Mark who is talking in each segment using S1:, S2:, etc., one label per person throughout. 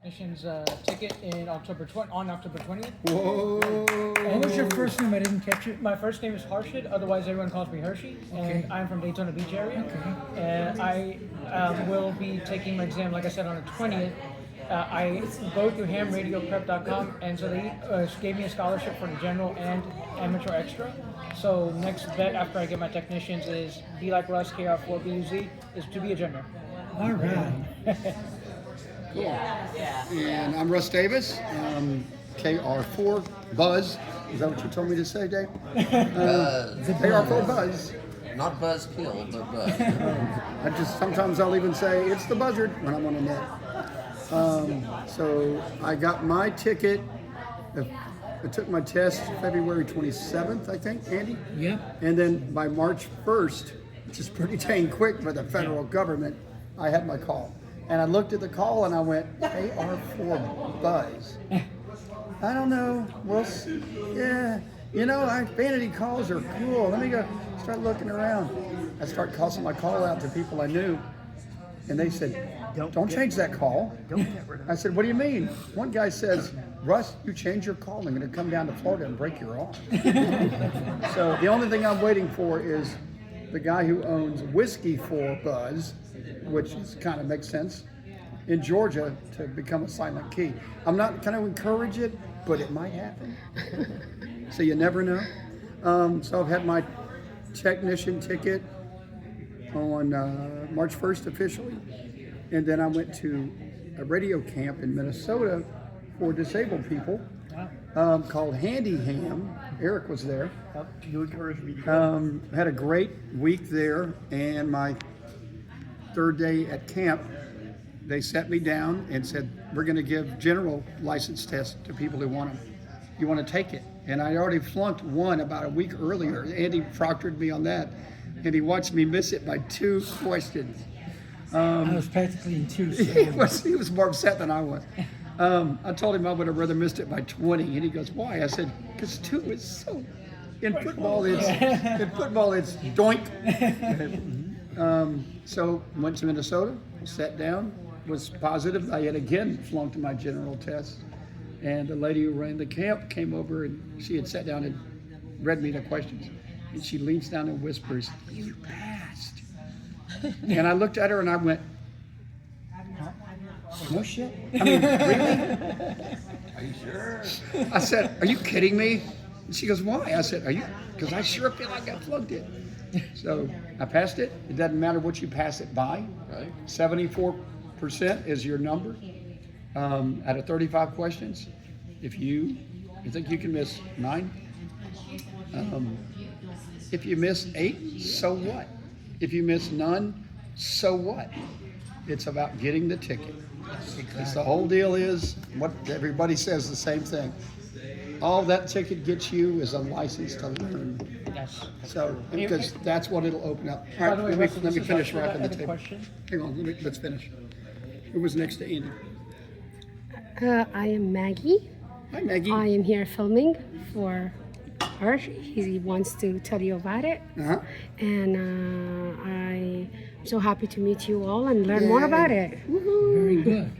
S1: technician's ticket on October 20th.
S2: Whoa!
S3: What was your first name? I didn't catch it.
S1: My first name is Harshid, otherwise everyone calls me Hershey, and I'm from Daytona Beach area.
S3: Okay.
S1: And I will be taking my exam, like I said, on the 20th. I go through hamradioprep.com, and so they gave me a scholarship for the general and amateur extra. So next bet after I get my technicians is be like Russ, KR4BUZ, is to be a general.
S3: All right.
S2: Cool. And I'm Russ Davis, KR4 Buzz. Is that what you told me to say, Dave? KR4 Buzz.
S4: Not buzzkill, but buzz.
S2: I just sometimes I'll even say it's the buzzard when I'm on the net. So I got my ticket. I took my test February 27th, I think, Andy.
S3: Yep.
S2: And then by March 1st, which is pretty dang quick for the federal government, I had my call. And I looked at the call and I went, AR4 Buzz. I don't know. We'll see. Yeah. You know, vanity calls are cool. Let me go start looking around. I start tossing my call out to people I knew. And they said, don't change that call.
S3: Don't get rid of it.
S2: I said, what do you mean? One guy says, Russ, you change your call. I'm going to come down to Florida and break your arm. So the only thing I'm waiting for is the guy who owns Whiskey for Buzz, which kind of makes sense, in Georgia to become a silent key. I'm not going to encourage it, but it might happen. So you never know. So I've had my technician ticket on March 1st officially. And then I went to a radio camp in Minnesota for disabled people called Handy Ham. Eric was there.
S3: You encouraged me to go.
S2: Had a great week there, and my third day at camp, they sat me down and said, we're going to give general license tests to people who want them. You want to take it? And I already flunked one about a week earlier. Andy proctored me on that, and he watched me miss it by 2 questions.
S3: I was practically in two. So
S2: He was more upset than I was. I told him I would have rather missed it by 20, and he goes, "Why?" I said, "Because 2 is so." In football, it's doink. So went to Minnesota, sat down, was positive. I had again flunked my general test, and the lady who ran the camp came over, and she had sat down and read me the questions, and she leans down and whispers, "You passed." And I looked at her and I went, no shit? I mean, really?
S4: Are you sure?
S2: I said, are you kidding me? And she goes, why? I said, because I sure feel like I flunked it. So I passed it. It doesn't matter what you pass it by.
S4: Right.
S2: 74% is your number out of 35 questions. If you think you can miss 9, if you miss 8, so what? If you miss none, so what? It's about getting the ticket. It's the whole deal is what everybody says the same thing. All that ticket gets you is a license to learn.
S1: Yes.
S2: So, because that's what it'll open up. All
S1: By
S2: right,
S1: the way,
S2: let
S1: Russell,
S2: me
S1: this is
S2: finish
S1: Russell.
S2: wrapping
S1: I
S2: the
S1: had a
S2: table.
S1: question.
S2: Hang on, let's finish. Who was next to Andy?
S5: I am Maggie.
S2: Hi, Maggie.
S5: I am here filming for Harsh. He wants to tell you about it.
S2: Uh-huh.
S5: And I'm so happy to meet you all and learn more about it.
S3: very good.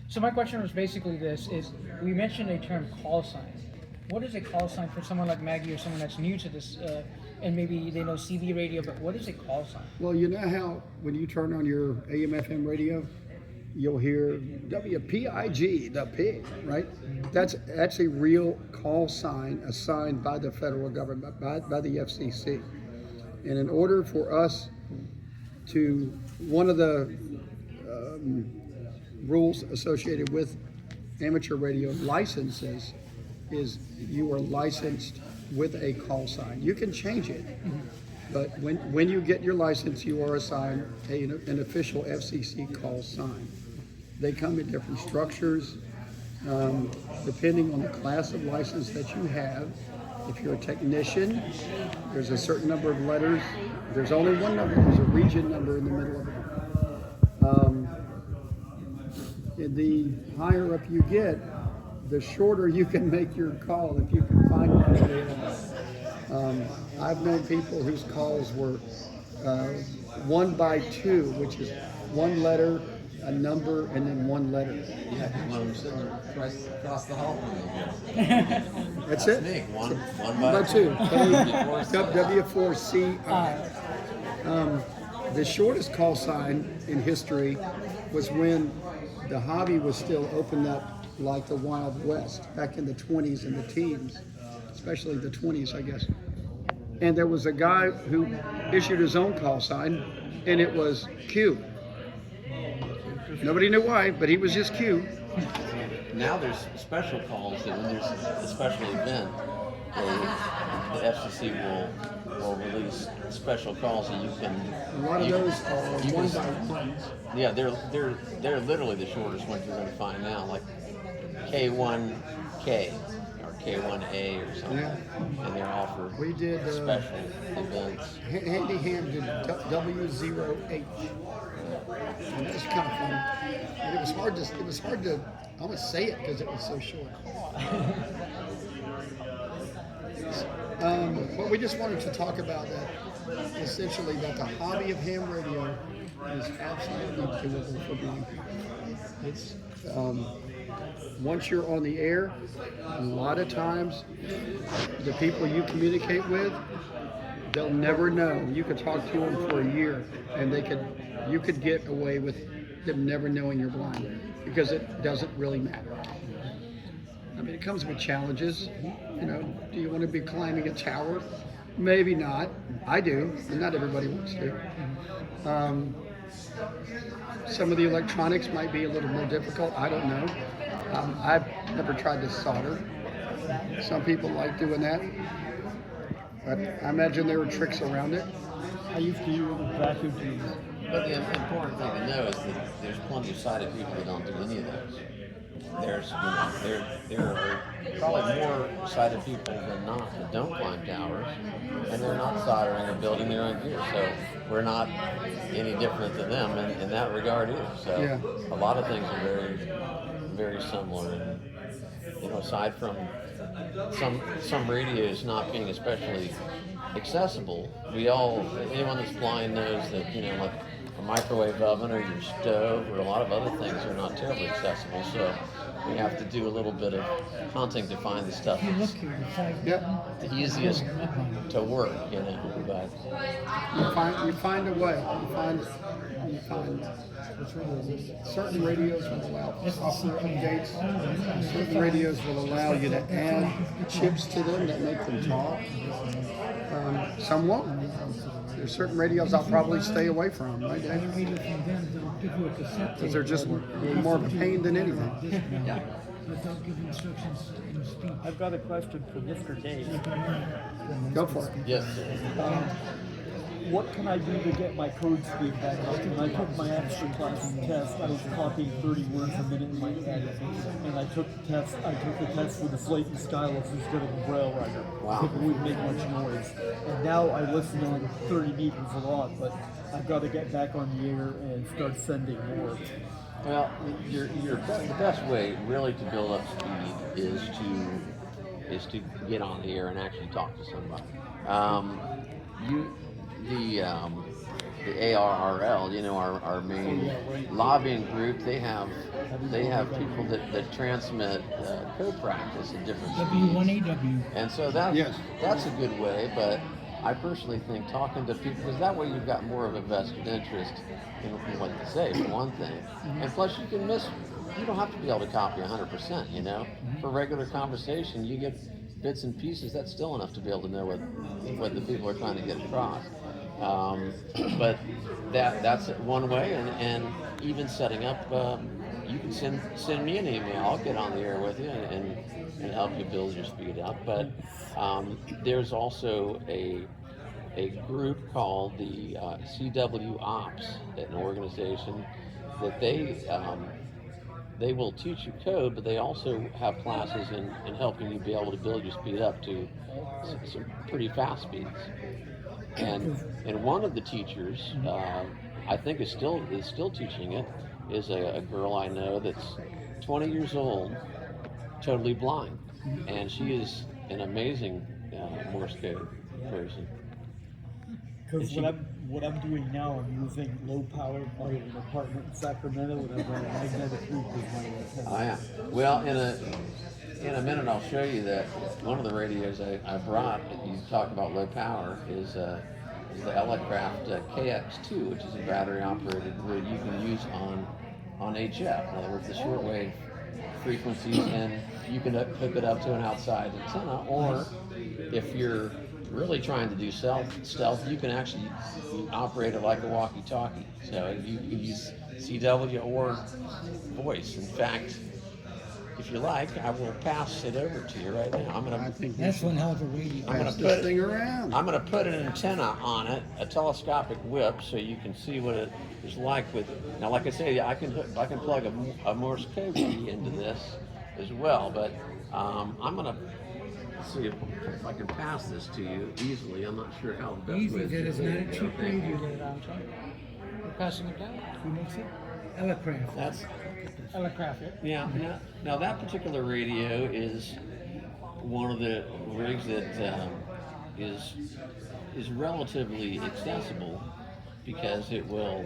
S1: So my question was basically this: is we mentioned a term call sign. What is a call sign for someone like Maggie or someone that's new to this, and maybe they know CB radio, but what is a call sign?
S2: Well, you know how when you turn on your AM/FM radio, you'll hear WPIG, the pig, right? That's a real call sign assigned by the federal government, by the FCC. And in order for us to, one of the rules associated with amateur radio licenses is you are licensed with a call sign. You can change it, but when you get your license, you are assigned an official FCC call sign. They come in different structures, depending on the class of license that you have. If you're a technician, there's a certain number of letters. There's only one number. There's a region number in the middle of it. The higher up you get, the shorter you can make your call if you can find one available. I've known people whose calls were 1 by 2, which is one letter a number and then one letter.
S4: Yeah, one of them sitting across the hall from you.
S2: That's
S4: That's
S2: it.
S4: me. One
S2: By
S4: by
S2: two.
S4: Before
S2: W4CI. The shortest call sign in history was when the hobby was still opened up like the Wild West back in the 20s and the teens, especially the 20s, I guess. And there was a guy who issued his own call sign, and it was Q. Nobody knew why, but he was just Q.
S4: Now there's special calls that when there's a special event, the FCC will release special calls that you can.
S2: A lot of those are
S4: you
S2: one
S4: can-
S2: by ones.
S4: Yeah, they're literally the shortest ones you're going to find now, like K1K or K1A or something,
S2: Yeah.
S4: and they're all for
S2: We did
S4: special events.
S2: Handy Ham did W0H. And that was kind of fun. And it was hard to almost say it because it was so short. But we just wanted to talk about that, essentially, that the hobby of ham radio is absolutely doable for blind people. It's once you're on the air, a lot of times the people you communicate with, they'll never know. You could talk to them for a year, and you could get away with them never knowing you're blind because it doesn't really matter. I mean, it comes with challenges. You know, do you want to be climbing a tower? Maybe not. I do, and not everybody wants to. Some of the electronics might be a little more difficult. I don't know. I've never tried to solder. Some people like doing that, but I imagine there are tricks around it.
S3: I used to use vacuum tubes.
S4: But the important thing to know is that there's plenty of sighted people that don't do any of those. There are probably more sighted people than not that don't climb towers, and they're not soldering or building their own gear. So we're not any different than them in that regard either. So
S2: Yeah.
S4: a lot of things are very, very similar. And aside from some radios not being especially accessible, anyone that's blind knows that like a microwave oven or your stove or a lot of other things are not terribly accessible. So we have to do a little bit of hunting to find the stuff
S3: You look
S4: that's
S3: here, the side
S2: Yep.
S3: button.
S4: the easiest to work, but
S2: You find a way. You find certain radios will allow software updates. Certain radios will allow you to add chips to them that make them talk. Some won't. There's certain radios I'll probably stay away from, right,
S3: Any
S2: Dave?
S3: radio from them, they'll give you a cassette.
S2: Because they're just more of a pain than anything.
S4: yeah.
S3: But they'll give instructions in speech.
S6: I've got a question for Mr. Dave.
S2: Go for it.
S4: Yes.
S6: What can I do to get my code speed back up? When I took my extra class test, I was copying 30 words a minute in my head. And I took the test with a slate and stylus instead of a braille writer.
S4: Wow.
S6: It wouldn't make much noise. And now I listen on 30 meters a lot, but I've got to get back on the air and start sending more.
S4: Well, the best way really to build up speed is to get on the air and actually talk to somebody. The ARRL, our main lobbying group, they have people that transmit code practice in different speeds.
S3: W1AW.
S4: And so
S2: Yes.
S4: that's a good way, but I personally think talking to people, because that way you've got more of a vested interest in what they say, for one thing. And plus you don't have to be able to copy 100%, For regular conversation, you get bits and pieces, that's still enough to be able to know what the people are trying to get across. But that's one way, and even setting up, you can send me an email. I'll get on the air with you and help you build your speed up. But there's also a group called the CW Ops, an organization that they will teach you code, but they also have classes in helping you be able to build your speed up to some pretty fast speeds. And one of the teachers, I think is still teaching it, is a girl I know that's 20 years old, totally blind, and she is an amazing Morse code person.
S6: Because what I'm doing now, I'm using low power. I have an apartment in Sacramento, and I've got a magnetic loop with my antenna.
S4: Oh yeah. Well, in a minute, I'll show you that one of the radios I brought. You talk about low power is the Elecraft KX2, which is a battery operated where you can use on HF. In other words, the shortwave frequencies, and you can hook it up to an outside antenna, or if you're really trying to do stealth, you can actually operate it like a walkie-talkie. So you can use CW or voice. In fact, if you like, I will pass it over to you right now.
S2: I think we
S3: That's
S2: should
S3: one hell of a radio.
S2: pass this thing around.
S4: I'm going to put an antenna on it, a telescopic whip, so you can see what it is like with. Now, like I say, I can plug a Morse code key into this as well, but I'm going to see if I can pass this to you easily. I'm not sure how the best
S3: Easy,
S4: way
S3: that is not a cheap radio.
S1: Get it out, John. You're passing it down.
S3: Who makes it? Elecraft.
S4: That's
S1: Elecraft, yeah.
S4: yeah. Now that particular radio is one of the rigs that is relatively accessible because it'll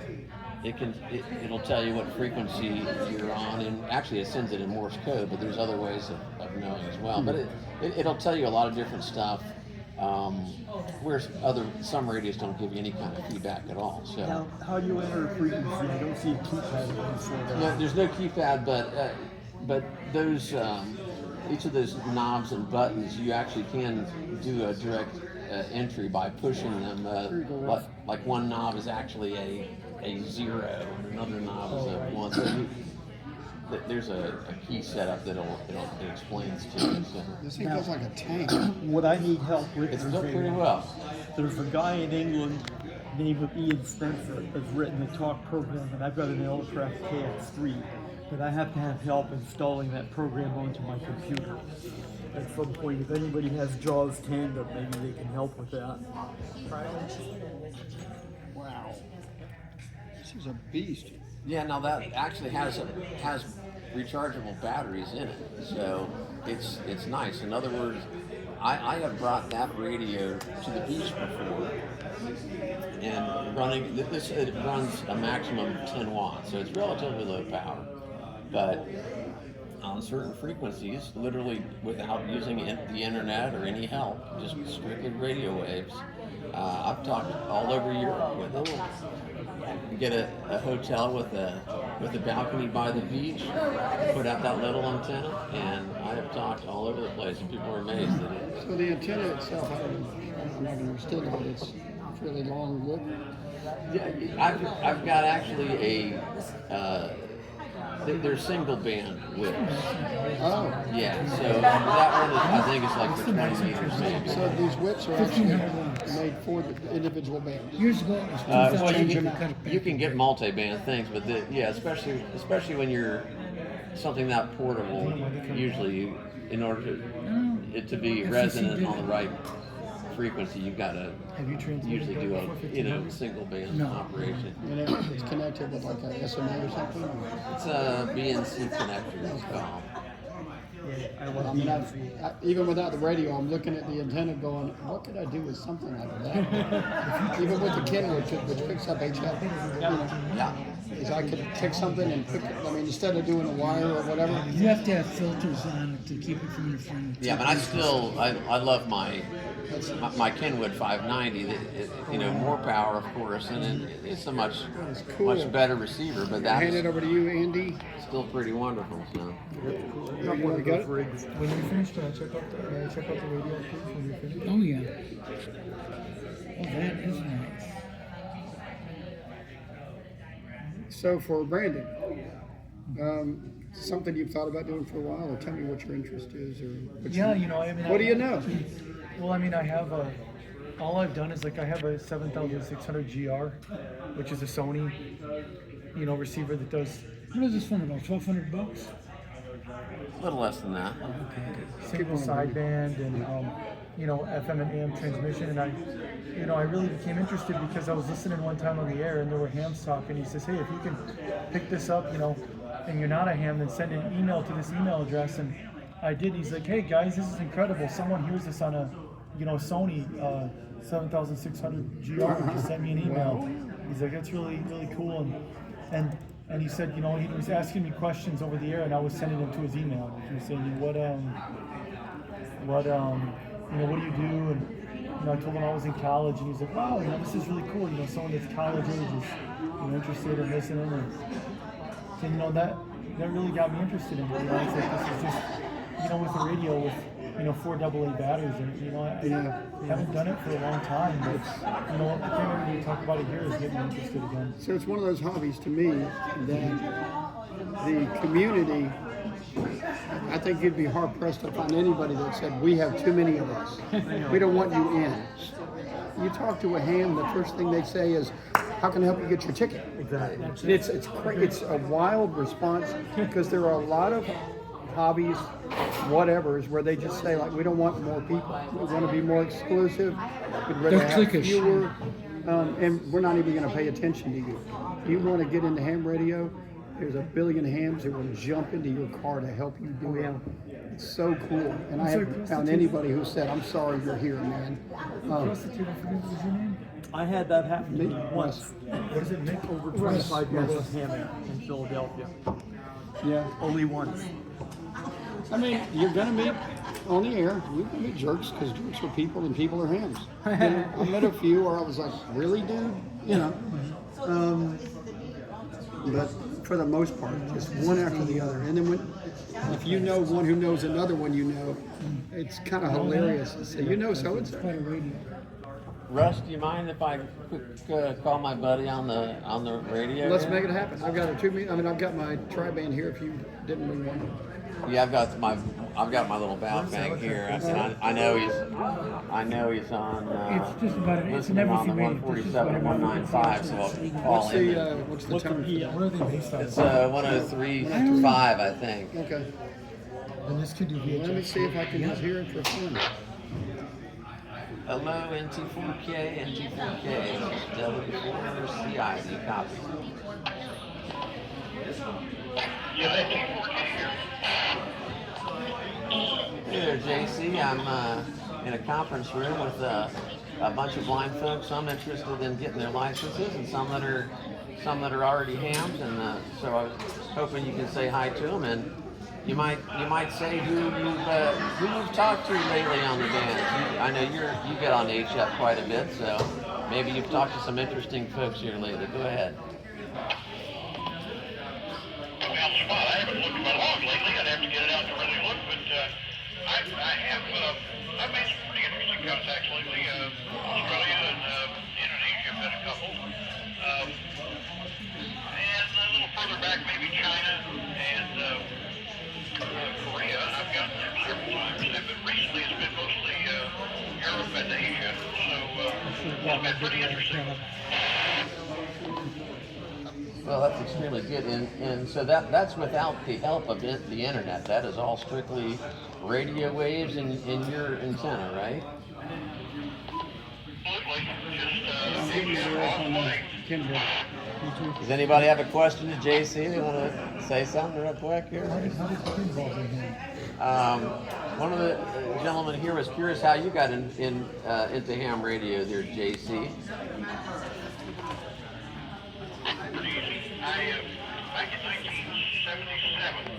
S4: tell you what frequency you're on, and actually it sends it in Morse code, but there's other ways of knowing as well. But it'll tell you a lot of different stuff, whereas some radios don't give you any kind of feedback at all. So
S6: Now, how do you enter a frequency? I don't see a keypad for that.
S4: no, there's no keypad, but those each of those knobs and buttons, you actually can do a direct entry by pushing them. Like one knob is actually a 0, and another knob is a 1. So there's a key setup that it explains to you. So.
S2: This thing goes like a tank.
S6: What I need help with
S4: It's
S6: is
S4: built pretty well.
S6: There's a guy in England named Ian Spencer has written a talk program, and I've got an Elecraft KX3, but I have to have help installing that program onto my computer. At some point, if anybody has JAWS Tandem, maybe they can help with that.
S2: Wow. This is a beast.
S4: Yeah, now that actually has rechargeable batteries in it, so it's nice. In other words, I have brought that radio to the beach before, and it runs a maximum of 10 watts, so it's relatively low power, but on certain frequencies, literally without using the internet or any help, just strictly radio waves. I've talked all over Europe with it. You get a hotel with a balcony by the beach, put out that little antenna, and I have talked all over the place, and people are amazed at it.
S2: So the antenna itself, I'm not going to understand it, but it's fairly long whip.
S4: Yeah, I've got actually they're single band whips.
S2: Oh.
S4: Yeah, so that one is, I think it's like for 20 meters maybe.
S2: So these whips are actually made for the individual bands.
S3: Years ago, it was
S4: Well,
S3: $2,000.
S4: you can get multi-band things, but especially when you're something that portable, usually in order to it to be resonant on the right frequency, you've got to
S3: Have you transmitted
S4: usually do
S3: back before
S4: a single band
S3: No.
S4: operation.
S2: And it's connected with like a SMA or something?
S4: It's a BNC connector, it's called.
S2: I mean, even without the radio, I'm looking at the antenna going, what could I do with something like that? Even with the Kenwood, which picks up HF.
S4: Yeah.
S2: Is I could take something and pick it, I mean, instead of doing a wire or whatever.
S3: You have to have filters on it to keep it from interfering.
S4: Yeah, but I love my Kenwood 590. More power, of course, and it's a much better receiver. But
S2: Hand it
S4: that's
S2: over to you, Andy.
S4: still pretty wonderful. So.
S2: You got it?
S1: When you finish, can I check out the radio, please? When you finish.
S3: Oh, yeah. Oh, that is nice.
S2: So for Brandon, something you've thought about doing for a while, or tell me what your interest is, or what do you know?
S1: Well, I mean, I have all I've done is I have a 7600 GR, which is a Sony, receiver that does
S3: What is this one, about $1,200?
S4: A little less than that.
S1: single sideband and FM and AM transmission, and I really became interested because I was listening one time on the air and there were hams talking. He says, hey, if you can pick this up, and you're not a ham, then send an email to this email address. And I did. He's like, hey guys, this is incredible. Someone hears this on a
S6: Sony 7600 GR just sent me an email. He's like, that's really cool, and he said, he was asking me questions over the air, and I was sending them to his email. He was saying, what do you do? And I told him I was in college, and he's like, wow, this is really cool. Someone that's college age is interested in listening, and that really got me interested in it. It's like, this is just with the radio with 4 AA batteries, and I haven't done it for a long time, but the thing when we talk about it here is getting me interested again.
S2: So it's one of those hobbies to me that the community, I think you'd be hard pressed to find anybody that said, we have too many of us. We don't want you in. You talk to a ham, the first thing they say is, how can I help you get your ticket?
S6: Exactly.
S2: It's a wild response because there are a lot of hobbies, whatevers, where they just say, like, we don't want more people. We want to be more exclusive. We'd rather
S3: They're
S2: have
S3: cliquish.
S2: fewer. And we're not even going to pay attention to you. You want to get into ham radio, there's a billion hams that will jump into your car to help you do it. It's so cool. And I haven't found anybody who said, I'm sorry you're here, man.
S3: Prostitute, I forget what was your name?
S6: I had that happen to me once.
S3: What is it, Nick?
S6: Over 25 years of hamming in Philadelphia.
S2: Yeah.
S6: Only once.
S2: I mean, you're going to meet on the air, you're going to meet jerks because jerks are people and people are hams. I met a few where I was like, really, dude? But for the most part, just one after the other. And then if you know one who knows another one it's kind of hilarious to say, so-and-so.
S1: Quite a radio.
S4: Russ, do you mind if I call my buddy on the radio?
S2: Let's make it happen. I've got my tri-band here if you didn't bring one.
S4: Yeah, I've got my little bath bag here. I know he's on.
S1: It's just about it's an
S4: listening on the
S1: NBC radio.
S4: 147, 195. So I'll call him.
S2: What's the tone?
S1: Where are they based out
S4: It's
S1: of?
S4: 103.5, I think.
S2: Okay.
S3: And this could do
S2: Let me
S3: VHS.
S2: see if I can just hear it for fun.
S4: Hello, NT4K, W4CID copy. Hey there, JC. I'm in a conference room with a bunch of blind folks. Some interested in getting their licenses, and some that are already hams. And so I was hoping you could say hi to them, and you might say who you've talked to lately on the band. I know you get on HF quite a bit, so maybe you've talked to some interesting folks here lately. Go ahead.
S7: I haven't looked at my log lately. I'd have to get it out to really look, but I've made some pretty interesting contacts lately. Australia and Indonesia have been a couple. And a little further back, maybe China and Korea. And I've gotten there several times. But recently it's been mostly Europe and Asia. So it's been pretty interesting.
S4: Well, that's extremely good, and so that's without the help of the internet. That is all strictly radio waves in your antenna, right?
S7: Absolutely. Just
S4: Does anybody have a question to JC? They want to say something real quick here? One of the gentlemen here was curious how you got into ham radio there, JC.
S7: Back in 1977,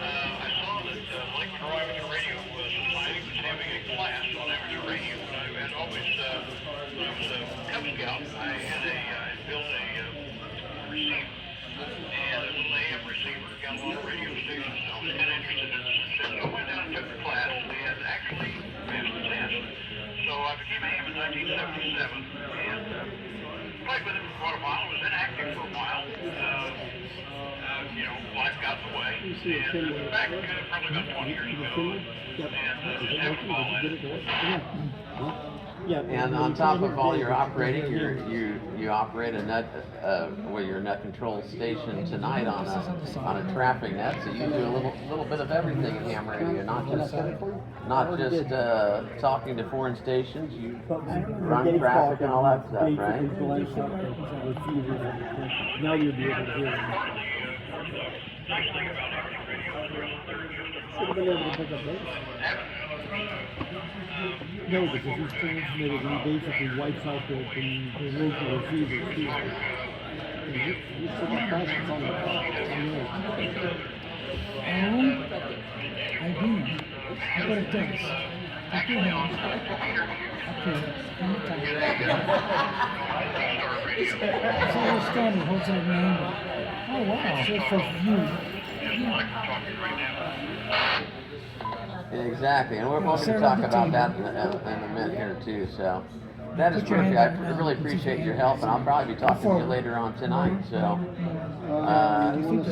S7: I saw that Liquid Amateur Radio Society was having a class on amateur radio, and I had always, when I was a Cub Scout, I built a receiver, and a little AM receiver, got a lot of radio stations, so I was kind of interested in this, and so I went down and took the class, and actually passed the test. So I became a ham in 1977, and played with it for quite a while. I was inactive for a while. Life got in the way. And back probably about 20 years ago, and just haven't followed it.
S4: And on top of all your operating, you operate a net, your net control station tonight on a traffic net. So you do a little bit of everything in ham radio, not just talking to foreign stations. You run traffic and all that stuff, right?
S6: Now you'll be able to hear them.
S7: Nice thing about amateur radio is there's
S2: Should have been able to pick up those.
S6: No, because he's transmitted and he basically wipes out the local receivers too.
S2: You still got passengers on the call.
S6: I know.
S3: I do know. How about it does? Take your hand. Up here. On the top. It's a little stone that holds it in the angle. Oh wow. So for view.
S4: Exactly, and we're going to talk about that in a minute here too. So that is
S3: Put your
S4: perfect.
S3: hand
S4: I
S3: down.
S4: really appreciate your help, and I'll probably be talking to you later on tonight. So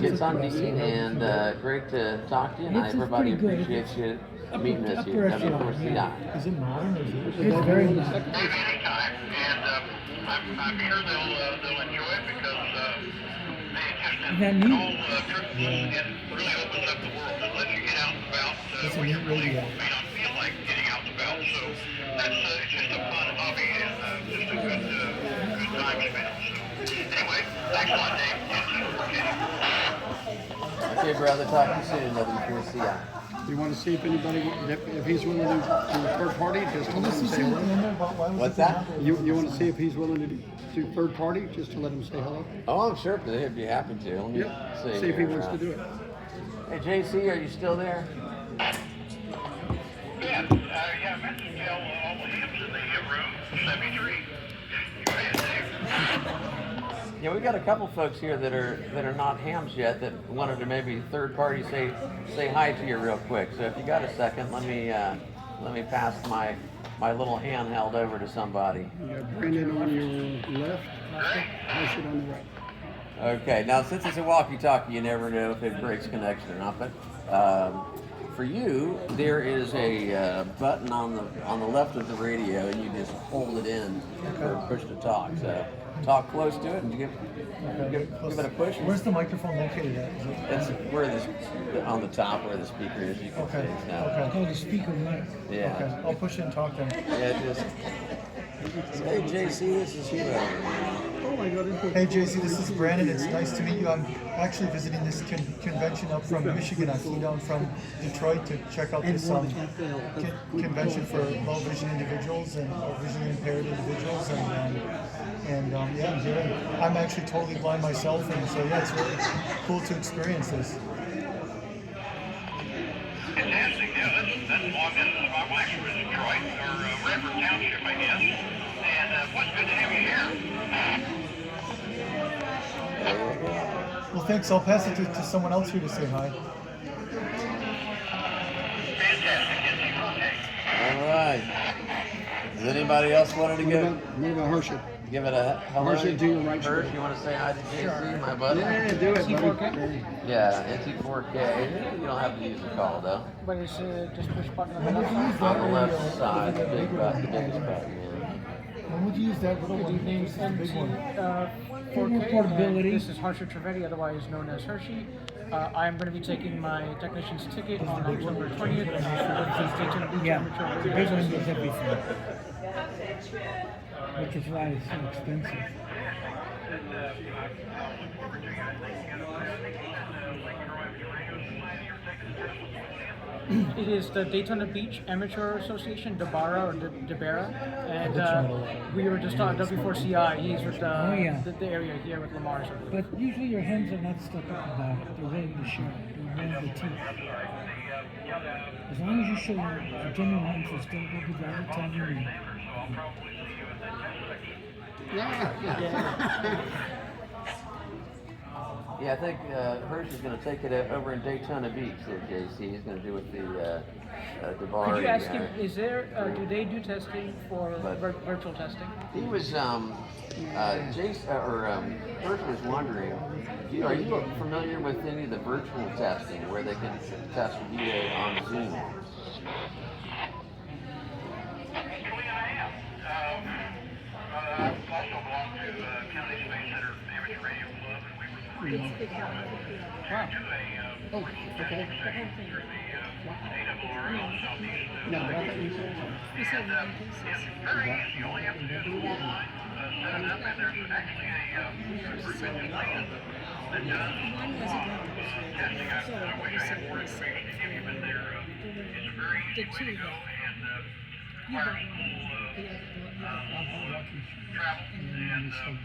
S4: get something to eat, and great to talk to you. And
S3: It's
S4: everybody
S3: pretty good.
S4: appreciates you meeting us here
S3: Upper
S4: at
S3: echelon,
S4: W4CI.
S3: yeah.
S6: Is it modern or is it?
S3: It's very nice.
S7: Anytime, and I'm sure they'll enjoy it because
S3: Isn't that neat?
S7: it really opens up the world and lets you get out and about
S3: It's a
S7: when you
S3: neat
S7: really
S3: radio.
S7: may not feel like getting out and about. So that's it's just a fun hobby and just a good time spent. So anyway, thanks a lot, Dave.
S4: Okay, brother. Talk to you soon, W4CI.
S2: You want to see if anybody, if he's willing to do third party, just to let him say hello?
S4: What's that?
S2: You want to see if he's willing to do third party, just to let him say hello?
S4: Oh, I'm sure he'd be happy to. Let me
S2: Yep.
S4: see.
S2: See if he
S4: here.
S2: wants to do it.
S4: Hey, JC, are you still there?
S7: Yeah, Mrs. Bell, all the hips in the room, 73. You ready, Dave?
S4: Yeah, we got a couple folks here that are not hams yet that wanted to maybe third party say hi to you real quick. So if you got a second, let me pass my little handheld over to somebody.
S2: You got Brandon on your left, I sit on the right.
S4: Okay, now since it's a walkie-talkie, you never know if it breaks connection or not. But for you, there is a button on the left of the radio, and you just hold it in for push to talk. So talk close to it and give it a push.
S8: Where's the microphone located at? Is it?
S4: It's where on the top where the speaker is. You can
S8: Okay.
S4: see now.
S8: Okay.
S3: Oh, the speaker mic.
S4: Yeah.
S8: Okay. I'll push it and talk then.
S4: Yeah, just. Hey, JC, this is you.
S2: Oh my God,
S8: Hey JC, this is Brandon. It's nice to meet you. I'm actually visiting this convention up from Michigan. I flew down from Detroit to check out this convention for low vision individuals and visually impaired individuals. And yeah, I'm here. I'm actually totally blind myself, and so yeah, it's really cool to experience this.
S7: Fantastic. Yeah, that's long distance. My wife was in Detroit, or Redford Township, I guess. And what's good to have you here?
S8: Well, thanks. I'll pass it to someone else here to say hi.
S4: All right. Does anybody else want to go?
S2: What about Hershey?
S4: Give it a hello.
S2: Hershey, do your right
S4: Hersh,
S2: shoulder.
S4: you want to say hi to JC, my buddy?
S2: Yeah, do it, buddy.
S4: Yeah, NT4K. You don't have to use the call though.
S1: But it's just push button on the left side.
S4: On the left side, the big button, the biggest button. Yeah.
S8: When would you use that little
S1: Good
S8: one?
S1: evening,
S8: This is the big one.
S1: 4K.
S3: Portability.
S1: This is Harsha Trivedi, otherwise known as Hershey. I am going to be taking my technician's ticket on October 20th.
S3: Yeah, the big one does everything. Which is why it's so expensive.
S1: It is the Daytona Beach Amateur Association, DeBara or DeBara, and we were just on W4CI. He's with the area here with Lamar's.
S3: But usually your hands are not stuck up the back. They're ready to show. They're ready to teeth. As long as you show a genuine interest, they'll be there every time you need.
S4: Yeah, I think Hersh is going to take it over in Daytona Beach there, JC. He's going to do with the DeBari.
S1: Could you ask him, is there, do they do testing for virtual testing?
S4: He was, Jason, Hersh was wondering, are you familiar with any of the virtual testing where they can test with you on Zoom?
S7: Actually, I am. I also belong to Kennedy Space Center Amateur Radio Club, and we were
S2: you know.
S1: Wow.
S2: Oh, okay. No, but I thought you said something.
S5: We said 9 pieces.
S7: Very easy. You only have to do the whole line. Set it up, and there's actually a super efficient phone that does
S5: One was a
S7: testing. I wish I had more information to give you, but it's a very
S5: the
S7: easy way
S5: two
S7: to go.
S5: that
S7: And
S5: you
S7: fire
S5: bought
S7: full
S5: one. The other one.
S7: travel.
S3: And some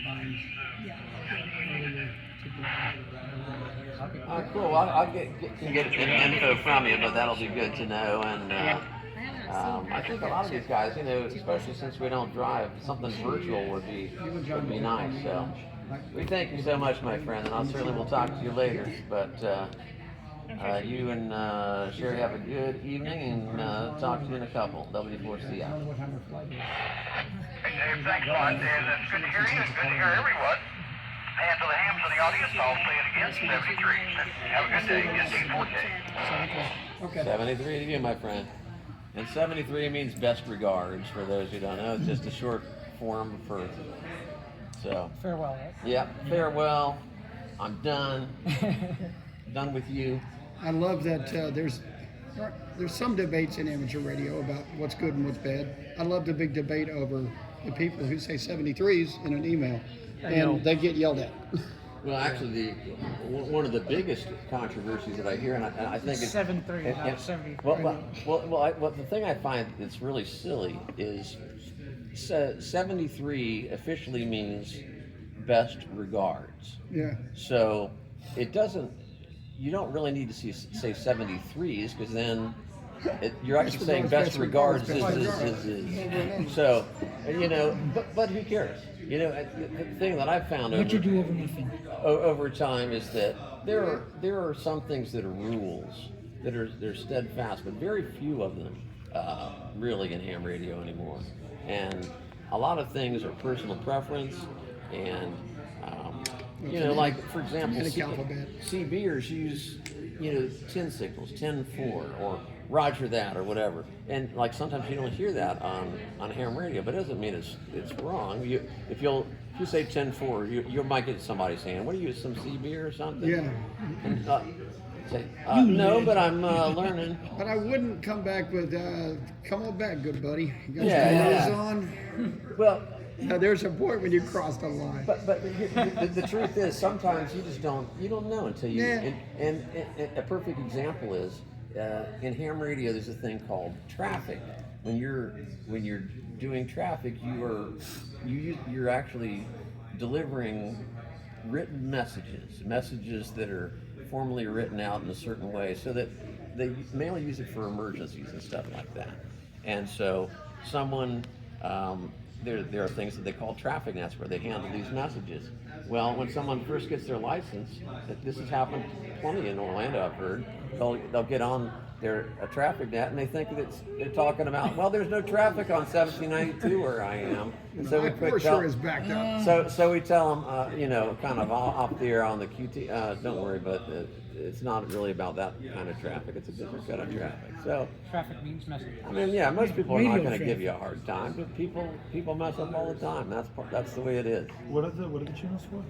S3: vines earlier today.
S4: Cool. Well, I'll can get info from you, but that'll be good to know. And I think a lot of these guys, you know, especially since we don't drive, something virtual would be nice. So we thank you so much, my friend, and I certainly will talk to you later. But you and Sherry have a good evening, and talk to you in a couple. W4C out.
S7: Hey, Dave, thanks a lot. And it's good to hear you. It's good to hear everyone. And to the hams of the audience, I'll say it again, 73. Have a good day. Get 4K.
S2: Okay.
S4: 73 to you, my friend. And 73 means best regards, for those who don't know. It's just a short form for, so.
S1: Farewell, right?
S4: Yep, farewell. I'm done. Done with you.
S2: I love that there's some debates in amateur radio about what's good and what's bad. I love the big debate over the people who say 73s in an email, and they get yelled at.
S4: Well, actually, one of the biggest controversies that I hear, and I think it's
S1: 7-3, not 70.
S4: Well, the thing I find that's really silly is 73 officially means best regards.
S2: Yeah.
S4: So it doesn't. You don't really need to say 73s, because then you're actually saying best regards. So, you know, but who cares? You know, the thing that I've found
S3: What you do over nothing.
S4: over time is that there are some things that are rules that they're steadfast, but very few of them really in ham radio anymore. And a lot of things are personal preference, and you know, like for example, CBers use 10 signals, 10-4, or Roger that, or whatever. And like sometimes you don't hear that on ham radio, but it doesn't mean it's wrong. If you say 10-4, you might get somebody saying, "What are you, some CB or something?"
S2: Yeah.
S4: And, say, no, but I'm learning.
S2: But I wouldn't come back with, come on back, good buddy. You got
S4: Yeah,
S2: your
S4: yeah.
S2: clothes on?
S4: Well,
S2: Now, there's a point when you cross the line.
S4: but the truth is, sometimes you just don't know until you.
S2: Yeah.
S4: And a perfect example is in ham radio. There's a thing called traffic. When you're doing traffic, you're actually delivering written messages that are formally written out in a certain way, so that they mainly use it for emergencies and stuff like that. And so someone. There are things that they call traffic nets where they handle these messages. Well, when someone first gets their license, this has happened plenty in Orlando, I've heard, they'll get on a traffic net and they think that they're talking about, well, there's no traffic on 1792 where I am. And so
S2: is backed up.
S4: So we tell them, kind of off the air on the QT, don't worry, but it's not really about that kind of traffic. It's a different kind of traffic. So
S1: Traffic means message.
S4: I mean, yeah, most people are not
S3: Radio
S4: going to give
S3: traffic.
S4: you a hard time, but people mess up all the time. That's the way it is.
S6: What are the channels for?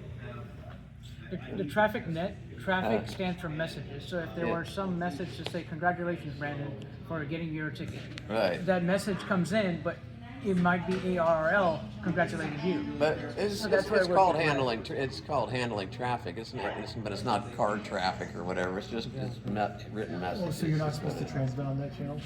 S1: The traffic net, traffic stands for messages. So if there
S4: Yeah.
S1: were some message to say, congratulations, Brandon, for getting your ticket.
S4: Right.
S1: That message comes in, but it might be ARRL congratulating you.
S4: But it's
S1: So that's where
S4: it's
S1: it
S4: called
S1: works.
S4: handling. It's called handling traffic. But it's not card traffic or whatever. It's just written
S6: Oh,
S4: messages.
S6: so you're not supposed to transmit on that channel?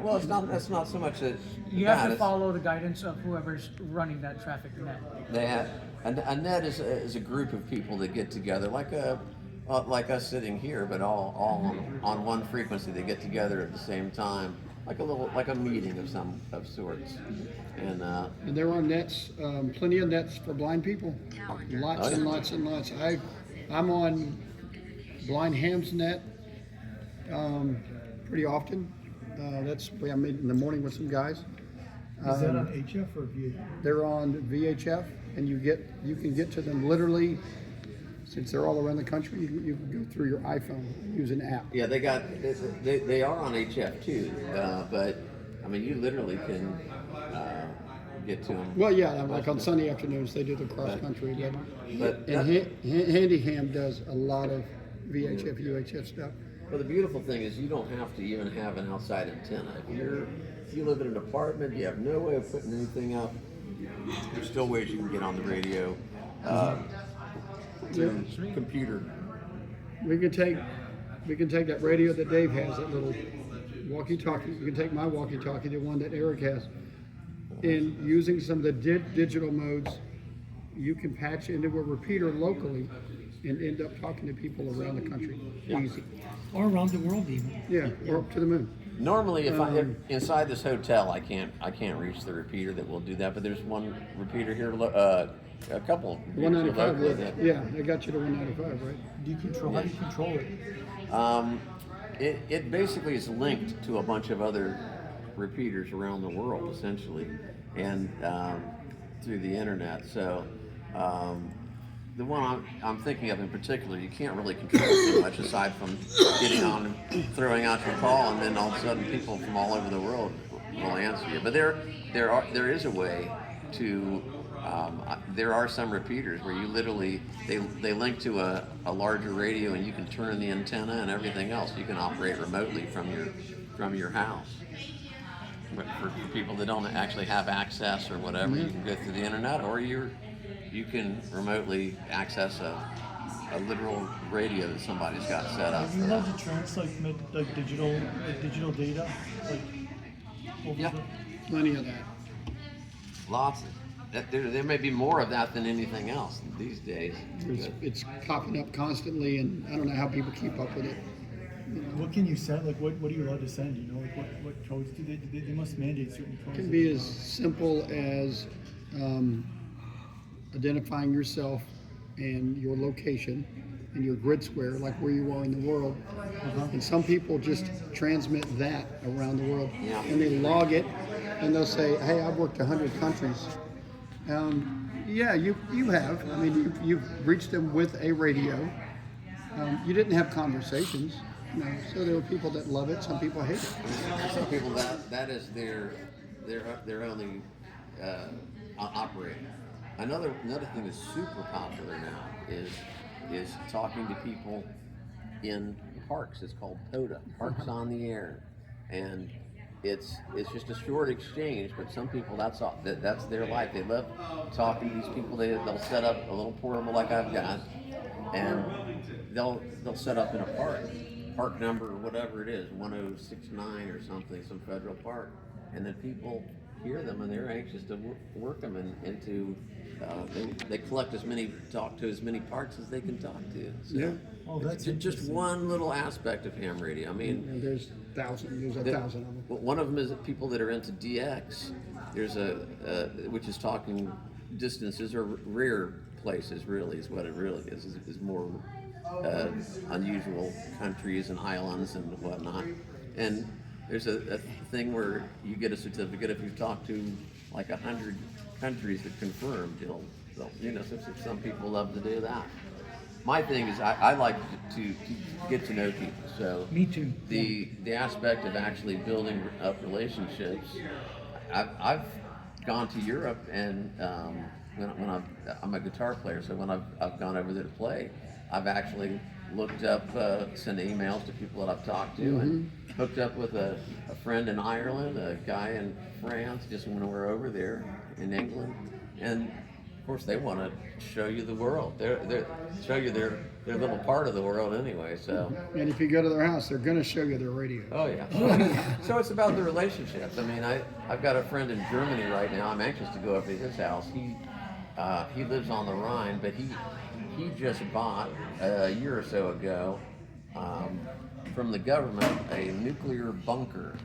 S4: Well, it's not. That's not so much that
S1: You have to
S4: it's-
S1: follow the guidance of whoever's running that traffic net.
S4: They have a net is a group of people that get together, like us sitting here, but all on one frequency. They get together at the same time, like a meeting of sorts. And
S2: And they're on nets, plenty of nets for blind people. Lots and lots and lots. I'm on Blind Ham's net pretty often. That's where I meet in the morning with some guys.
S8: Is that on HF or VHF?
S2: They're on VHF, and you can get to them literally. Since they're all around the country, you can go through your iPhone and use an app.
S4: yeah, they are on HF too, but I mean, you literally can get to them.
S2: Well, yeah, like on Sunday afternoons they do the cross country,
S4: But
S2: and Handyham does a lot of VHF, UHF stuff.
S4: well, the beautiful thing is you don't have to even have an outside antenna. If you live in an apartment, you have no way of putting anything up. There's still ways you can get on the radio. To computer.
S2: We can take that radio that Dave has, that little walkie-talkie. We can take my walkie-talkie, the one that Eric has, and using some of the digital modes, you can patch into a repeater locally and end up talking to people around the country. Easy.
S3: Or around the world even.
S2: Yeah, or up to the moon.
S4: Normally, if I'm inside this hotel, I can't reach the repeater that will do that. But there's one repeater here, a couple.
S2: 195.
S4: Locally
S2: Yeah, they got you to 195, right?
S6: How do you control it?
S4: It basically is linked to a bunch of other repeaters around the world, essentially, and through the internet. So the one I'm thinking of in particular, you can't really control too much aside from getting on and throwing out your call, and then all of a sudden people from all over the world will answer you. But there is a way to. There are some repeaters where you literally they link to a larger radio, and you can turn the antenna and everything else. You can operate remotely from your house. But for people that don't actually have access or whatever, you can go through the internet, or you can remotely access a literal radio that somebody's got set up.
S8: Have you allowed to translate like digital data, like over
S4: Yeah.
S2: Plenty of that.
S4: Lots. There may be more of that than anything else these days.
S2: It's popping up constantly, and I don't know how people keep up with it.
S8: What can you send? Like, what are you allowed to send? You know, like what codes do they must mandate certain codes?
S2: It can be as simple as identifying yourself and your location and your grid square, like where you are in the world. And some people just transmit that around the world, and they log it, and they'll say, "Hey, I've worked 100 countries." Yeah, you have. I mean, you've reached them with a radio. You didn't have conversations. You know, so there were people that love it. Some people hate it.
S4: Some people that is their only operating. Another thing that's super popular now is talking to people in parks. It's called POTA, Parks on the Air, and it's just a short exchange. But some people that's their life. They love talking to these people. They'll set up a little portable like I've got, and they'll set up in a park number or whatever it is, 1069 or something, some federal park, and then people hear them and they're anxious to work them into. They talk to as many parks as they can talk to. So
S2: Yeah.
S8: Oh, that's
S4: it's just one little aspect of ham radio. I mean,
S2: And there's a thousand of them.
S4: one of them is people that are into DX. There's which is talking distances or rare places. Really, is what it really is more unusual countries and islands and whatnot. And there's a thing where you get a certificate if you've talked to like 100 countries that confirmed. Some people love to do that. My thing is I like to get to know people. So
S3: Me too.
S4: The aspect of actually building up relationships. I've gone to Europe, and when I'm a guitar player, so when I've gone over there to play, I've actually looked up, sent emails to people that I've talked to, and hooked up with a friend in Ireland, a guy in France, just when we're over there in England, and of course they want to show you the world. They show you their little part of the world anyway. So.
S2: And if you go to their house, they're going to show you their radio.
S4: Oh yeah. So it's about the relationships. I mean, I've got a friend in Germany right now. I'm anxious to go up to his house. He lives on the Rhine, but he just bought a year or so ago from the government a nuclear bunker.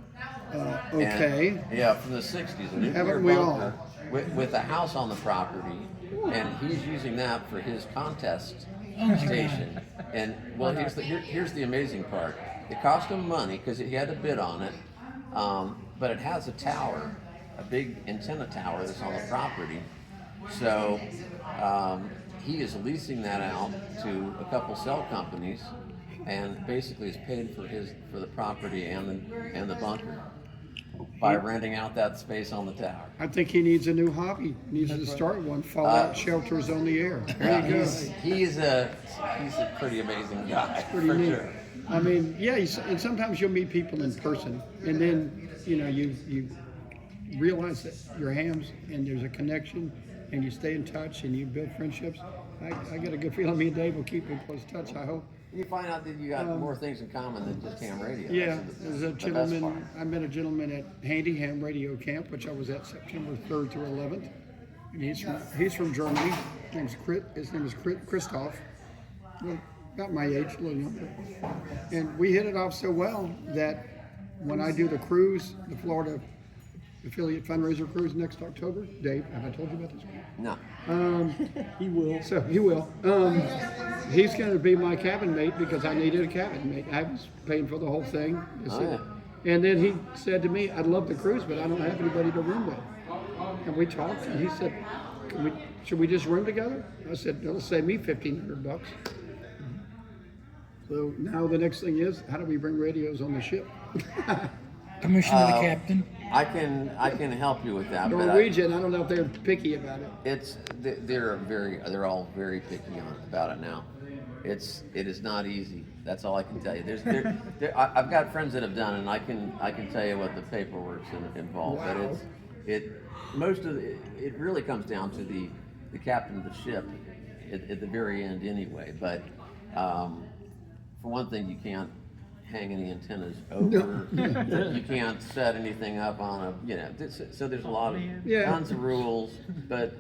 S2: Okay.
S4: And, from the 60s, a nuclear
S2: Haven't we
S4: bunker with a house on the property, and he's using that for his contest station. And well, here's the amazing part. It cost him money because he had to bid on it, but it has a tower, a big antenna tower that's on the property. So he is leasing that out to a couple cell companies, and basically is paid for the property and the bunker. by renting out that space on the tower.
S2: I think he needs a new hobby. Needs to start one. Fallout shelters on the air. There you go.
S4: He's a pretty amazing guy.
S2: Pretty
S4: for
S2: neat.
S4: sure.
S2: I mean, yeah, and sometimes you'll meet people in person, and then you realize that you're hams, and there's a connection, and you stay in touch, and you build friendships. I get a good feeling me and Dave will keep in close touch. I hope.
S4: You find out that you got more things in common than just ham radio.
S2: Yeah,
S4: That's
S2: there's a
S4: the best
S2: gentleman.
S4: part.
S2: I met a gentleman at Handy Ham Radio Camp, which I was at September 3rd through 11th. And he's from Germany. His name is Christoph. Well, about my age, a little younger. And we hit it off so well that when I do the cruise, the Florida affiliate fundraiser cruise next October, Dave, have I told you about this?
S4: No.
S6: He will.
S2: So he will. He's going to be my cabin mate because I needed a cabin mate. I was paying for the whole thing.
S4: Oh, yeah.
S2: And then he said to me, "I'd love the cruise, but I don't have anybody to room with." And we talked, and he said, "Should we just room together?" I said, "It'll save me $1,500." So now the next thing is, how do we bring radios on the ship?
S3: Commission to the captain.
S4: I can help you with that. but
S2: Norwegian, I don't know if they're picky about it.
S4: They're all very picky about it now. It is not easy. That's all I can tell you. I've got friends that have done it, and I can tell you what the paperwork's involved.
S2: Wow.
S4: But it really comes down to the captain of the ship at the very end anyway. But for one thing, you can't hang any antennas over. You can't set anything up on so there's a lot of tons of rules, but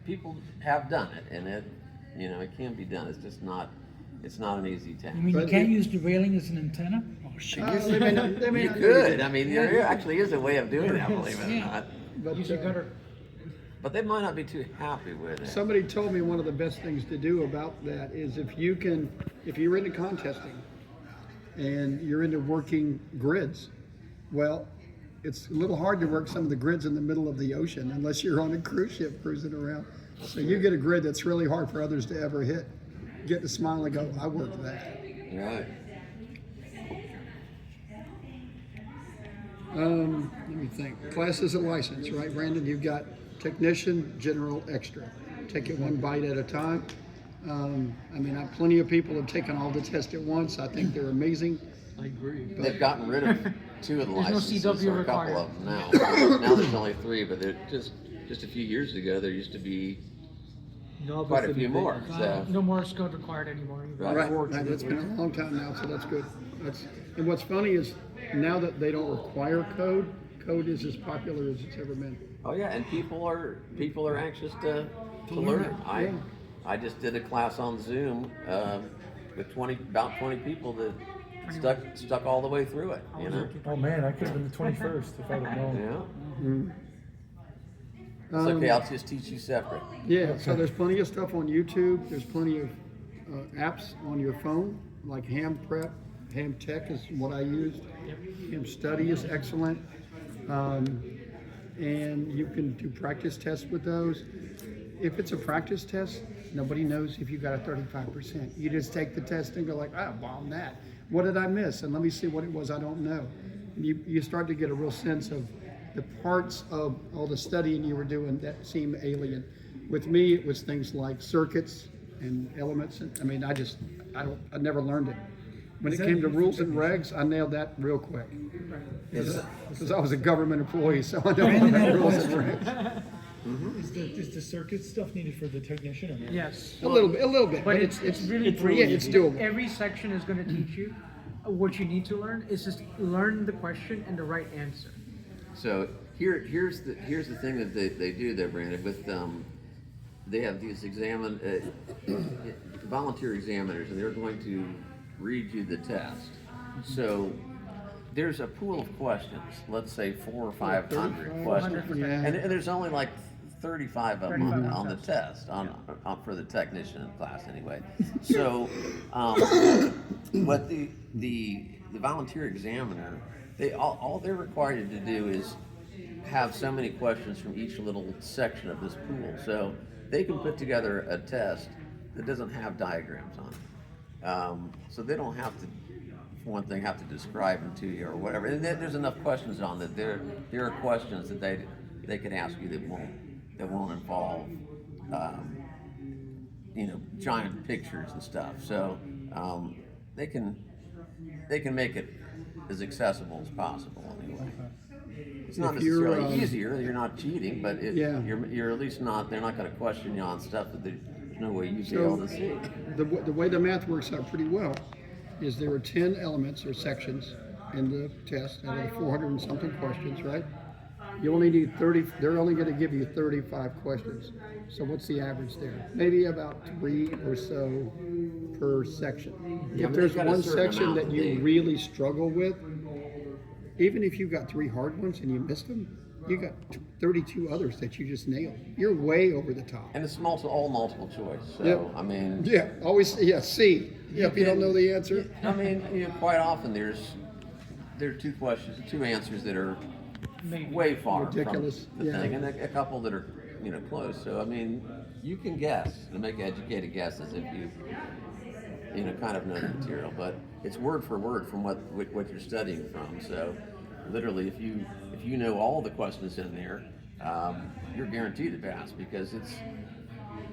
S4: people have done it, and it can be done. It's just not an easy task.
S3: You mean you can't use the railing as an antenna? Oh shit.
S2: They may
S4: You
S2: not
S4: could. I mean, there actually is a way of doing that, believe it or not.
S2: But,
S1: Use your gutter.
S4: But they might not be too happy with it.
S2: somebody told me one of the best things to do about that is if you're into contesting and you're into working grids, well, it's a little hard to work some of the grids in the middle of the ocean unless you're on a cruise ship cruising around. So you get a grid that's really hard for others to ever hit. Get to smile and go, I worked that.
S4: Right.
S2: Let me think. Classes and license, right, Brandon? You've got technician, general, extra. Take it one bite at a time. Plenty of people have taken all the tests at once. I think they're amazing.
S6: I agree.
S4: They've gotten rid of 2 of the
S1: There's no
S4: licenses,
S1: CW
S4: or a couple
S1: required.
S4: of them now. Now there's only 3, but they're just a few years ago there used to be quite a few more. So
S1: No Morse code required anymore.
S4: Right.
S2: Right. It's been a long time now, so that's good. And what's funny is now that they don't require code is as popular as it's ever been.
S4: Oh yeah, and people are anxious to learn it. I just did a class on Zoom with about 20 people that stuck all the way through it.
S6: Oh man, I could have been the 21st if I'd have known.
S4: Yeah. It's okay. I'll just teach you separate.
S2: Yeah, so there's plenty of stuff on YouTube. There's plenty of apps on your phone, like Ham Prep. Ham Tech is what I used. Ham Study is excellent. And you can do practice tests with those. If it's a practice test, nobody knows if you got a 35%. You just take the test and go like, bomb that. What did I miss? And let me see what it was I don't know. And you start to get a real sense of the parts of all the studying you were doing that seem alien. With me, it was things like circuits and elements. I never learned it. When it came to rules and regs, I nailed that real quick. Because I was a government employee, so I know all the rules and regs.
S6: Is the circuit stuff needed for the technician? Or not?
S1: Yes.
S2: A little bit,
S1: But it's really
S2: it's doable.
S1: Every section is going to teach you what you need to learn. It's just learn the question and the right answer.
S4: So here's the thing that they do there, Brandon. With they have these volunteer examiners, and they're going to read you the test. So there's a pool of questions. Let's say 400 or 500 questions, and there's only like 35 of them on the test for the technician class anyway. So what the volunteer examiner, all they're required to do is have so many questions from each little section of this pool. So they can put together a test that doesn't have diagrams on it. So they don't have to one thing, have to describe them to you or whatever. And there's enough questions on that. There are questions that they can ask you that won't involve giant pictures and stuff. So they can make it as accessible as possible anyway. It's not
S2: If you're,
S4: necessarily easier. You're not cheating, but
S2: Yeah.
S4: you're at least not. They're not going to question you on stuff that there's no way you'd be able to see.
S2: The way the math works out pretty well is there are 10 elements or sections in the test out of the 400 and something questions, right? You only need 30, they're only going to give you 35 questions. So what's the average there? Maybe about 3 or so per section.
S4: Yeah,
S2: If
S4: but
S2: there's
S4: they've got a
S2: one
S4: certain
S2: section
S4: amount
S2: that you
S4: they-
S2: really struggle with, even if you got 3 hard ones and you missed them, you got 32 others that you just nailed. You're way over the top.
S4: And it's all multiple choice. So
S2: Yep.
S4: I mean,
S2: Yeah, always, C. Yeah, if you don't know the answer.
S4: I mean, quite often there are 2 questions, 2 answers that are
S1: Maybe.
S4: way far
S2: Ridiculous.
S4: from the
S2: Yeah.
S4: thing, and a couple that are close. So I mean, you can guess and make educated guesses if you kind of know the material, but it's word for word from what you're studying from. So literally, if you know all the questions in there, you're guaranteed to pass, because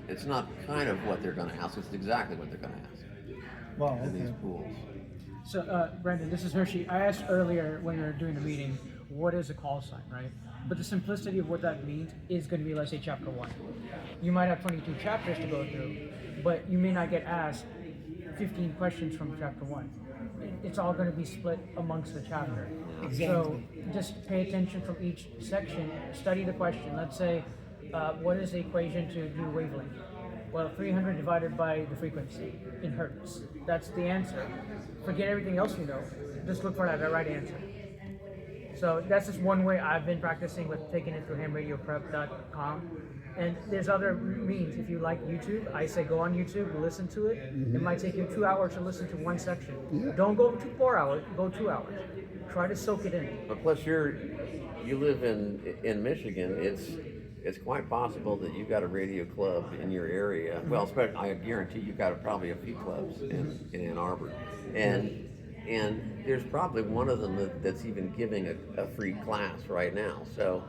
S4: it's not kind of what they're going to ask; it's exactly what they're going to ask
S8: Wow,
S4: in these
S8: okay.
S4: pools.
S1: So, Brandon, this is Hershey. I asked earlier when we were doing the meeting, what is a call sign, right? But the simplicity of what that means is going to be, let's say, chapter 1. You might have 22 chapters to go through, but you may not get asked 15 questions from chapter 1. It's all going to be split amongst the chapter. So just pay attention from each section, study the question. Let's say, what is the equation to do wavelength? Well, 300 divided by the frequency in hertz. That's the answer. Forget everything else you know. Just look for that right answer. So that's just one way I've been practicing with taking it through hamradioprep.com. And there's other means. If you like YouTube, I say go on YouTube, listen to it. It might take you 2 hours to listen to one section. Don't go to 4 hours, go 2 hours. Try to soak it in.
S4: But plus, you live in Michigan. It's quite possible that you've got a radio club in your area. Well, especially, I guarantee you've got probably a few clubs in Ann Arbor, and there's probably one of them that's even giving a free class right now. So,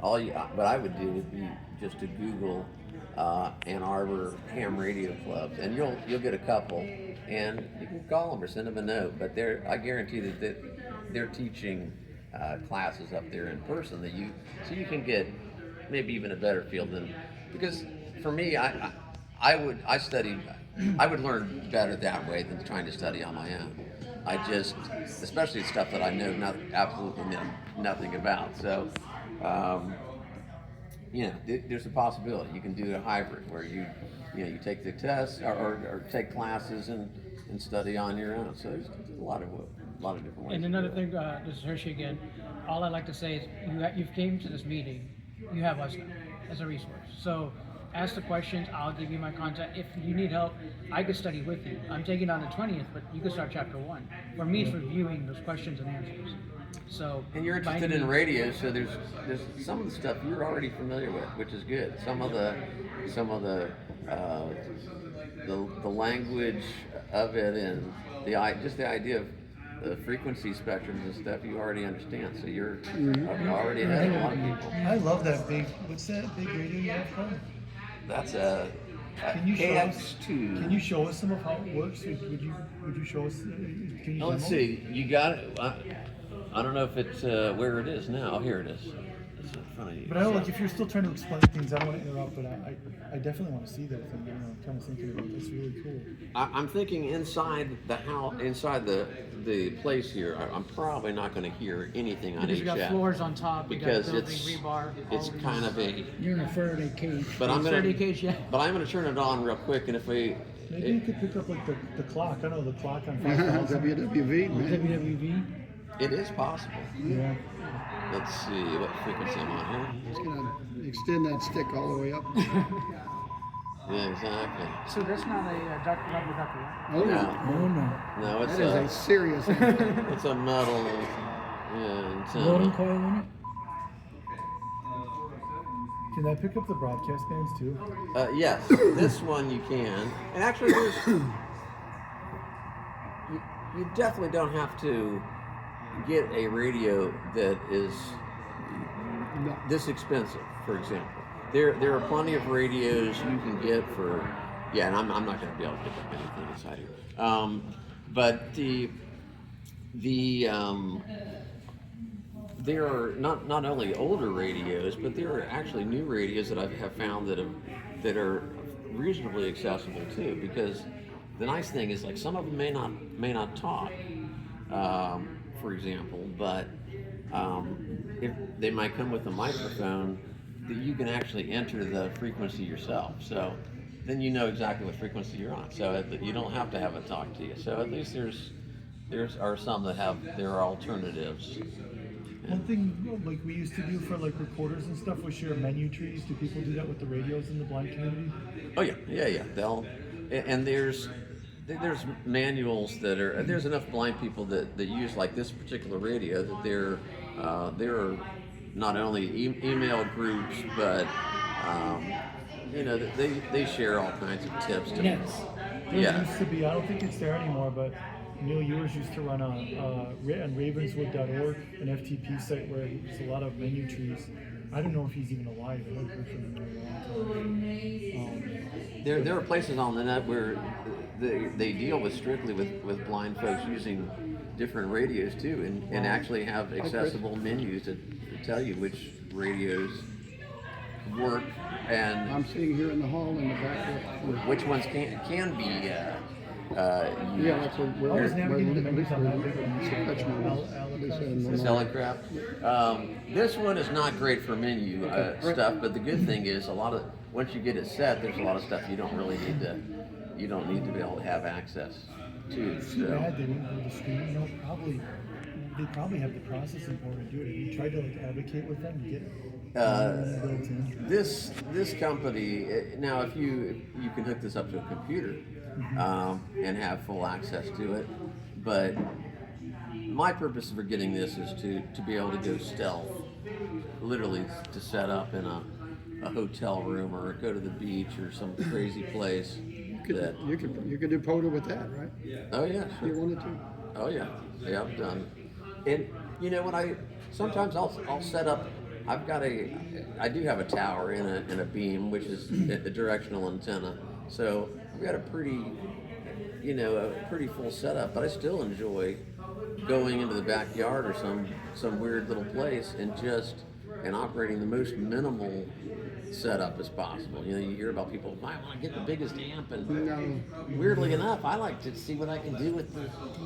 S4: what I would do would be just to Google Ann Arbor ham radio clubs, and you'll get a couple, and you can call them or send them a note. But I guarantee that they're teaching classes up there in person so you can get maybe even a better feel than, because for me, I would learn better that way than trying to study on my own. Especially stuff that I know absolutely nothing about. So, there's a possibility you can do a hybrid where you take the tests or take classes and study on your own. So there's a lot of different ways.
S1: And another thing, this is Hershey again. All I'd like to say is you've came to this meeting, you have us now as a resource. So ask the questions, I'll give you my contact. If you need help, I could study with you. I'm taking on the 20th, but you could start chapter 1. For me, it's reviewing those questions and answers. So,
S4: and you're interested in radio, so there's some of the stuff you're already familiar with, which is good. Some of the language of it, and just the idea of the frequency spectrums and stuff you already understand. So you're already ahead of a lot of people.
S8: I love that big. What's that big radio you have called?
S4: That's a
S8: Can you show us?
S4: KX2.
S8: Can you show us some of how it works? Would you show us? Can you
S4: Let's
S8: demo?
S4: see. You got it. I don't know if it's where it is now. Oh, here it is. It's in front of you.
S8: But I don't like if you're still trying to explain things. I don't want to interrupt, but I definitely want to see that thing. I'm kind of thinking about this. Really cool.
S4: I'm thinking inside the house, inside the place here. I'm probably not going to hear anything on
S1: because you got
S4: HF
S1: floors on top, you got
S4: because
S1: building,
S4: it's
S1: rebar.
S4: it's kind of a.
S3: You're in a Faraday cage.
S4: But I'm
S1: Faraday
S4: gonna.
S1: cage, yeah.
S4: But I'm gonna turn it on real quick, and if we.
S8: Maybe you could pick up like the clock. I know the clock on 5,000.
S2: WWV, man.
S3: WWV.
S4: It is possible.
S8: Yeah.
S4: Let's see what frequency I'm on
S2: It's gonna extend that stick all the way up.
S4: here. Yeah, exactly.
S1: So that's not a Dr. Love with Dr. Love.
S2: Oh, no.
S3: Oh no.
S4: No, it's
S2: That is a serious
S4: it's a metal. Yeah, antenna.
S3: Loading coil in it?
S8: Can I pick up the broadcast bands too?
S4: Yes, this one you can. And actually, you definitely don't have to get a radio that is
S2: No.
S4: this expensive, for example. There are plenty of radios you can get for, yeah, and I'm not going to be able to get that anything inside here. But there are not only older radios, but there are actually new radios that I have found that are reasonably accessible too. Because the nice thing is, like, some of them may not talk, for example, but if they might come with a microphone that you can actually enter the frequency yourself. So then you know exactly what frequency you're on. So you don't have to have it talk to you. So at least there are some that have their alternatives.
S8: One thing like we used to do for like recorders and stuff was share menu trees. Do people do that with the radios in the blind community?
S4: Oh yeah. And there's manuals there's enough blind people that use like this particular radio that there are not only email groups, but they share all kinds of tips.
S3: Yes.
S8: There used to be, I don't think it's there anymore, but Neil Ewers used to run on ravenswood.org, an FTP site where there's a lot of menu trees. I don't know if he's even alive. I haven't heard from him in a long time.
S4: There are places on the net where they deal strictly with blind folks using different radios too, and actually have accessible menus to tell you which radios work and
S2: I'm sitting here in the hall in the back.
S4: which ones can be used.
S2: Yeah, that's where
S8: I was navigating the menus on that big
S2: one.
S4: Selling crap. This one is not great for menu stuff, but the good thing is once you get it set, there's a lot of stuff you don't need to be able to have access to.
S8: It's too bad they didn't do the screen. They probably have the processing power to do it. Have you tried to like advocate with them to get built in?
S4: This company now, if you can hook this up to a computer and have full access to it, but my purpose for getting this is to be able to go stealth, literally to set up in a hotel room or go to the beach or some crazy place.
S2: You could do POTA with that, right?
S4: Oh yeah,
S2: If
S4: sure.
S2: you wanted to.
S4: Oh yeah, I've done. And you know what, sometimes I'll set up. I do have a tower in a beam, which is a directional antenna. So I've got a pretty full setup. But I still enjoy going into the backyard or some weird little place and operating the most minimal setup as possible. You hear about people, I want to get the biggest amp, and
S2: No.
S4: weirdly enough, I like to see what I can do with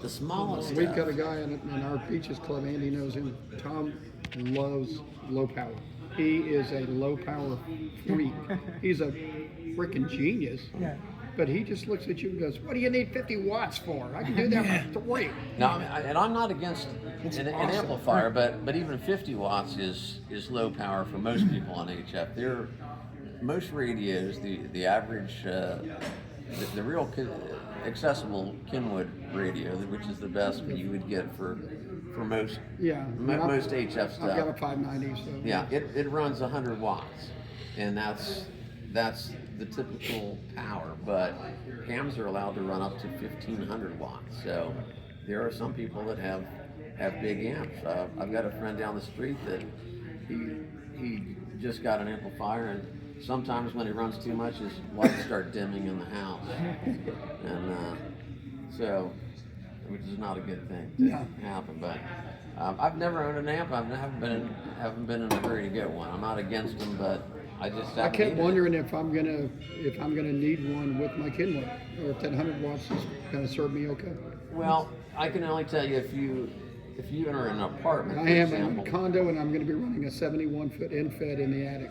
S4: the smallest stuff.
S2: We've got a guy in our Beaches Club, Andy knows him. Tom loves low power. He is a low power freak. He's a freaking genius.
S3: Yeah.
S2: But he just looks at you and goes, "What do you need 50 watts for? I can do that for 3."
S4: No, and I'm not against an
S2: awesome.
S4: amplifier, but even 50 watts is low power for most people on HF. Most radios, the average, the real accessible Kenwood radio, which is the best you would get for most most HF stuff.
S2: I've got a 590, so
S4: Yeah, it runs 100 watts, and that's the typical power. But hams are allowed to run up to 1,500 watts. So there are some people that have big amps. I've got a friend down the street that he just got an amplifier, and sometimes when he runs too much, his lights start dimming in the house, and so, which is not a good thing to happen. But I've never owned an amp. I haven't been in a hurry to get one. I'm not against them, but I just
S2: I kept wondering if I'm gonna need one with my Kenwood, or if that 100 watts is gonna serve me okay.
S4: Well, I can only tell you if you enter an apartment.
S2: I
S4: for
S2: am
S4: example,
S2: in a condo, and I'm going to be running a 71-foot infed in the attic.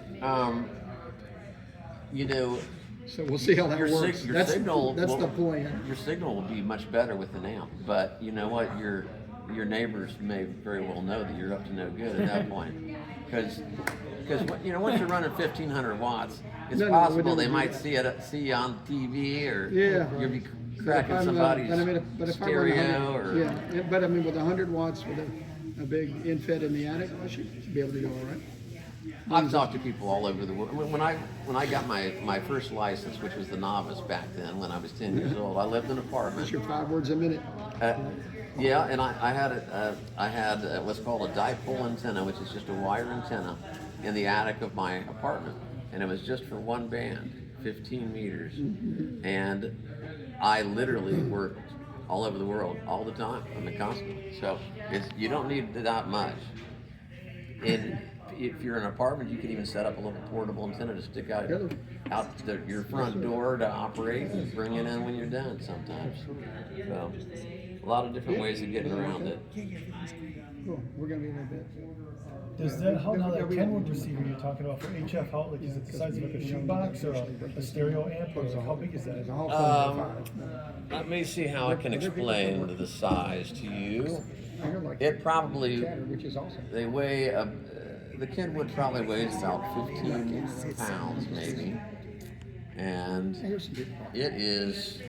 S2: So we'll see how that works.
S4: Your
S2: That's
S4: signal
S2: the plan.
S4: Your signal will be much better with an amp, but you know what? Your neighbors may very well know that you're up to no good at that point, because once you're running 1,500 watts, it's possible they might see you on TV, or you'll be cracking somebody's stereo, or
S2: but I mean with 100 watts with a big infed in the attic, I should be able to do all right.
S4: I've talked to people all over the world. I mean, when I got my first license, which was the novice back then, when I was 10 years old, I lived in an apartment.
S2: That's your 5 words a minute.
S4: Yeah, and I had what's called a dipole antenna, which is just a wire antenna, in the attic of my apartment, and it was just for one band, 15 meters, and I literally worked all over the world all the time. I mean, constantly. So you don't need that much. And if you're in an apartment, you can even set up a little portable antenna to stick out your front door to operate and bring it in when you're done sometimes. So a lot of different ways of getting around it.
S2: Cool. We're gonna be in a bit.
S8: Does that, how now that Kenwood receiver you're talking about for HF outlet, is it the size of like a shoebox or a stereo amp, or how big is that?
S2: There's a whole 75.
S4: Let me see how I can explain the size to you.
S2: You're like
S4: It probably,
S2: chatter, which is awesome.
S4: they weigh, the Kenwood probably weighs about 15 pounds maybe. And
S2: Here's some good part.
S4: it is